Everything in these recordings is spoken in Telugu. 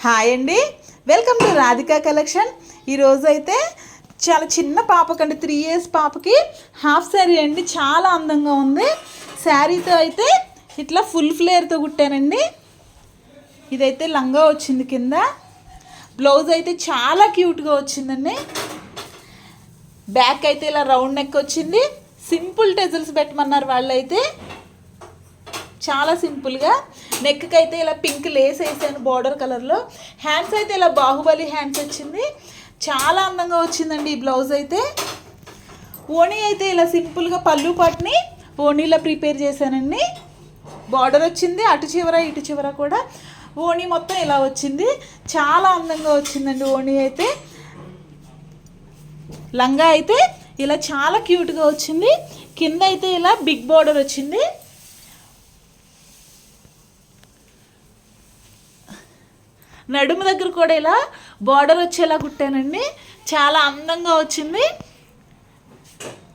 హాయ్ అండి, వెల్కమ్ టు రాధికా కలెక్షన్. ఈరోజు అయితే చాలా చిన్న పాపకండి, 3 years పాపకి హాఫ్ శారీ అండి. చాలా అందంగా ఉంది. శారీతో అయితే ఇట్లా ఫుల్ ఫ్లేర్తో కుట్టానండి. ఇదైతే లంగా వచ్చింది, కింద బ్లౌజ్ అయితే చాలా క్యూట్గా వచ్చిందండి. బ్యాక్ అయితే ఇలా రౌండ్ నెక్ వచ్చింది. సింపుల్ టెజల్స్ పెట్టమన్నారు వాళ్ళైతే, చాలా సింపుల్గా. నెక్కి అయితే ఇలా పింక్ లేస్ వేసాను బార్డర్ కలర్లో. హ్యాండ్స్ అయితే ఇలా బాహుబలి హ్యాండ్స్ వచ్చింది, చాలా అందంగా వచ్చిందండి ఈ బ్లౌజ్ అయితే. ఓణీ అయితే ఇలా సింపుల్గా పళ్ళు పాటుని ఓణీలో ప్రిపేర్ చేశానండి. బార్డర్ వచ్చింది అటు చివర ఇటు చివర కూడా. ఓణీ మొత్తం ఇలా వచ్చింది, చాలా అందంగా వచ్చిందండి ఓణీ అయితే. లంగా అయితే ఇలా చాలా క్యూట్గా వచ్చింది. కింద అయితే ఇలా బిగ్ బార్డర్ వచ్చింది. నడుము దగ్గర కూడా ఇలా బార్డర్ వచ్చేలా కుట్టానండి, చాలా అందంగా వచ్చింది.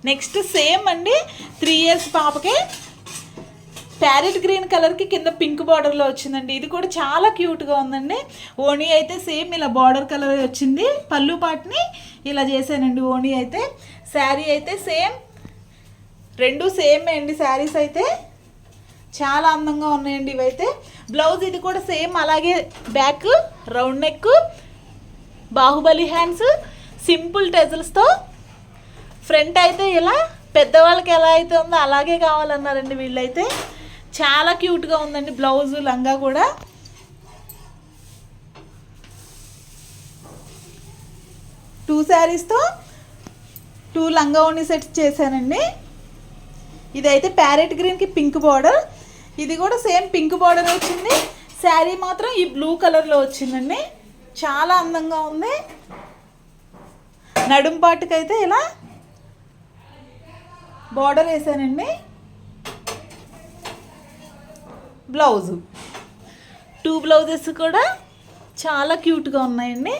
నెక్స్ట్ సేమ్ అండి, 3 years పాపకి ప్యారెట్ గ్రీన్ కలర్కి కింద పింక్ బార్డర్లో వచ్చిందండి. ఇది కూడా చాలా క్యూట్గా ఉందండి. ఓణీ అయితే సేమ్ ఇలా బార్డర్ కలర్ వచ్చింది. పళ్ళు పాటుని ఇలా చేశానండి ఓణీ అయితే. శారీ అయితే సేమ్, రెండు సేమ్ అండి. శారీస్ అయితే చాలా అందంగా ఉన్నాయండి ఇవైతే. బ్లౌజ్ ఇది కూడా సేమ్ అలాగే, back round neck, Baahubali hands, simple టెజల్స్తో. ఫ్రంట్ అయితే ఇలా పెద్దవాళ్ళకి ఎలా అయితే ఉందో అలాగే కావాలన్నారండి వీళ్ళైతే. చాలా క్యూట్గా ఉందండి బ్లౌజు, లంగా కూడా. టూ శారీస్తో 2 లంగా ఓణీ సెట్స్ చేశానండి. ఇదైతే ప్యారెట్ గ్రీన్కి పింక్ బార్డర్, ఇది కూడా సేమ్ పింక్ బార్డర్ వచ్చింది. శారీ మాత్రం ఈ బ్లూ కలర్లో వచ్చిందండి, చాలా అందంగా ఉంది. నడుం పాటుకైతే ఇలా బార్డర్ వేసానండి. బ్లౌజు 2 బ్లౌజెస్ కూడా చాలా క్యూట్గా ఉన్నాయండి.